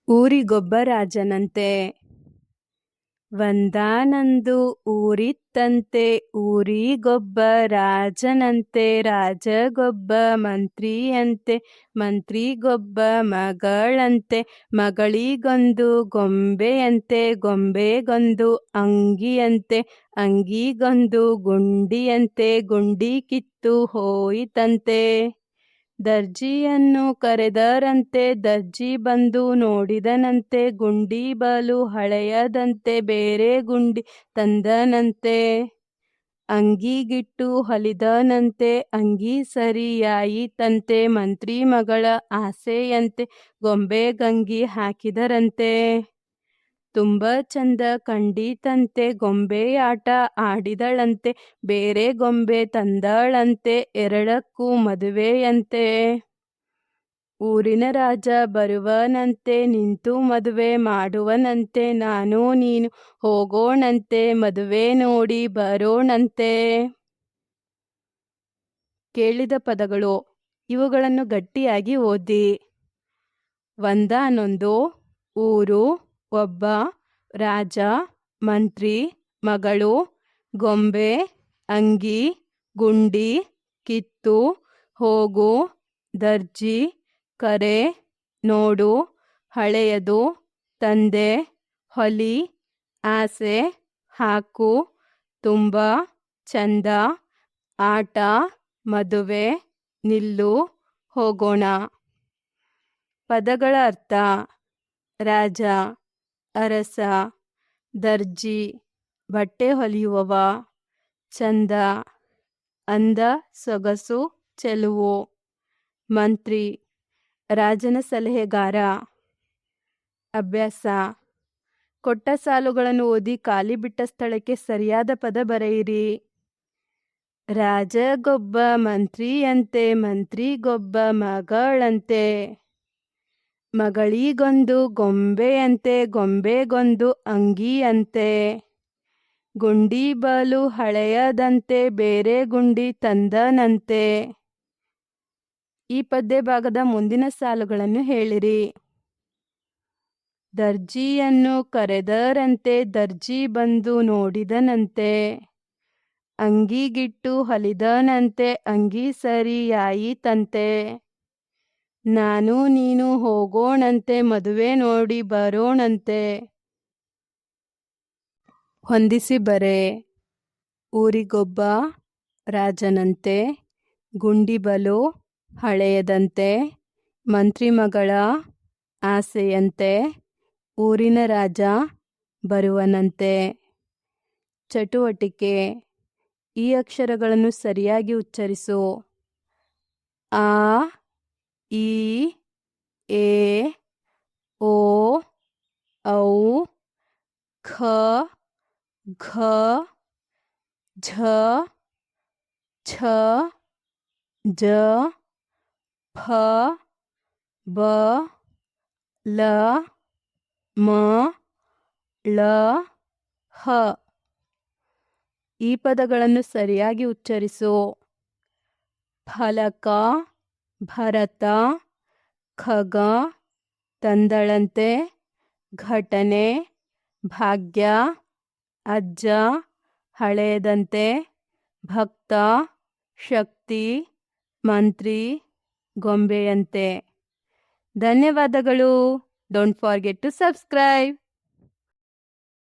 ಊರಿಗೊಬ್ಬ ರಾಜನಂತೆ. ಒಂದಾನೊಂದು ಊರಿತ್ತಂತೆ, ಊರಿಗೊಬ್ಬ ರಾಜನಂತೆ. ರಾಜಗೊಬ್ಬ ಮಂತ್ರಿಯಂತೆ, ಮಂತ್ರಿಗೊಬ್ಬ ಮಗಳಂತೆ. ಮಗಳಿಗೊಂದು ಗೊಂಬೆಯಂತೆ, ಗೊಂಬೆಗೊಂದು ಅಂಗಿಯಂತೆ. ಅಂಗಿಗೊಂದು ಗುಂಡಿಯಂತೆ, ಗುಂಡಿ ಕಿತ್ತು ಹೋಯಿತಂತೆ. ದರ್ಜಿಯನ್ನು ಕರೆದರಂತೆ, ದರ್ಜಿ ಬಂದು ನೋಡಿದನಂತೆ. ಗುಂಡಿ ಬಲು ಹಳೆಯದಂತೆ, ಬೇರೆ ಗುಂಡಿ ತಂದನಂತೆ. ಅಂಗಿಗಿಟ್ಟು ಹೊಲಿದನಂತೆ, ಅಂಗಿ ಸರಿಯಾಯಿತಂತೆ. ಮಂತ್ರಿ ಮಗಳ ಆಸೆಯಂತೆ ಗೊಂಬೆಗಂಗಿ ಹಾಕಿದರಂತೆ. ತುಂಬ ಚಂದ ಕಂಡಿತಂತೆ, ಗೊಂಬೆಯಾಟ ಆಡಿದಳಂತೆ. ಬೇರೆ ಗೊಂಬೆ ತಂದಳಂತೆ, ಎರಡಕ್ಕೂ ಮದುವೆಯಂತೆ. ಊರಿನ ರಾಜ ಬರುವನಂತೆ, ನಿಂತು ಮದುವೆ ಮಾಡುವನಂತೆ. ನಾನು ನೀನು ಹೋಗೋಣಂತೆ, ಮದುವೆ ನೋಡಿ ಬರೋಣಂತೆ. ಕೇಳಿದ ಪದಗಳು, ಇವುಗಳನ್ನು ಗಟ್ಟಿಯಾಗಿ ಓದಿ. ಒಂದಾನೊಂದು, ಊರು, ಒಬ್ಬ, ರಾಜ, ಮಂತ್ರಿ, ಮಗಳು, ಗೊಂಬೆ, ಅಂಗಿ, ಗುಂಡಿ, ಕಿತ್ತು, ಹೋಗು, ದರ್ಜಿ, ಕರೆ, ನೋಡು, ಹಳೆಯದು, ತಂದೆ, ಹೊಲಿ, ಆಸೆ, ಹಾಕು, ತುಂಬ, ಚಂದ, ಆಟ, ಮದುವೆ, ನಿಲ್ಲು, ಹೋಗೋಣ. ಪದಗಳ ಅರ್ಥ: ರಾಜ, ಅರಸ, ದರ್ಜಿ, ಬಟ್ಟೆ ಹೊಲಿಯುವವ, ಚಂದ, ಅಂದ, ಸೊಗಸು, ಚೆಲುವು. ಮಂತ್ರಿ, ರಾಜನ ಸಲಹೆಗಾರ. ಅಭ್ಯಾಸ: ಕೊಟ್ಟ ಸಾಲುಗಳನ್ನು ಓದಿ ಖಾಲಿ ಬಿಟ್ಟ ಸ್ಥಳಕ್ಕೆ ಸರಿಯಾದ ಪದ ಬರೆಯಿರಿ. ರಾಜಗೊಬ್ಬ ಮಂತ್ರಿಯಂತೆ, ಮಂತ್ರಿಗೊಬ್ಬ ಮಗಳಂತೆ. ಮಗಳಿಗೊಂದು ಗೊಂಬೆಯಂತೆ, ಗೊಂಬೆಗೊಂದು ಅಂಗಿಯಂತೆ. ಗುಂಡಿ ಬಲು ಹಳೆಯದಂತೆ, ಬೇರೆ ಗುಂಡಿ ತಂದನಂತೆ. ಈ ಪದ್ಯ ಭಾಗದ ಮುಂದಿನ ಸಾಲುಗಳನ್ನು ಹೇಳಿರಿ. ದರ್ಜಿಯನ್ನು ಕರೆದರಂತೆ, ದರ್ಜಿ ಬಂದು ನೋಡಿದನಂತೆ. ಅಂಗಿಗಿಟ್ಟು ಹೊಲಿದನಂತೆ, ಅಂಗಿ ಸರಿಯಾಯಿತಂತೆ. ನಾನು ನೀನು ಹೋಗೋಣಂತೆ, ಮದುವೆ ನೋಡಿ ಬರೋಣಂತೆ. ಹೊಂದಿಸಿ ಬರೆ. ಊರಿಗೊಬ್ಬ ರಾಜನಂತೆ, ಗುಂಡಿ ಬಲು ಹಳೆಯದಂತೆ, ಮಂತ್ರಿ ಮಗಳ ಆಸೆಯಂತೆ, ಊರಿನ ರಾಜ ಬರುವನಂತೆ. ಚಟುವಟಿಕೆ: ಈ ಅಕ್ಷರಗಳನ್ನು ಸರಿಯಾಗಿ ಉಚ್ಚರಿಸು. ಆ, ಈ, ಎ, ಓ, ಔ, ಖ, ಘ, ಝ, ಛ, ಜ, ಫ, ಬ, ಲ, ಮ, ಳ, ಹ. ಈ ಪದಗಳನ್ನು ಸರಿಯಾಗಿ ಉಚ್ಚರಿಸು. ಫಲಕ, ಭರತ, ಖಗ, ತಂದಳಂತೆ, ಘಟನೆ, ಭಾಗ್ಯ, ಅಜ್ಜ, ಹಳೆಯದಂತೆ, ಭಕ್ತ, ಶಕ್ತಿ, ಮಂತ್ರಿ, ಗೊಂಬೆಯಂತೆ. ಧನ್ಯವಾದಗಳು. Don't forget to subscribe.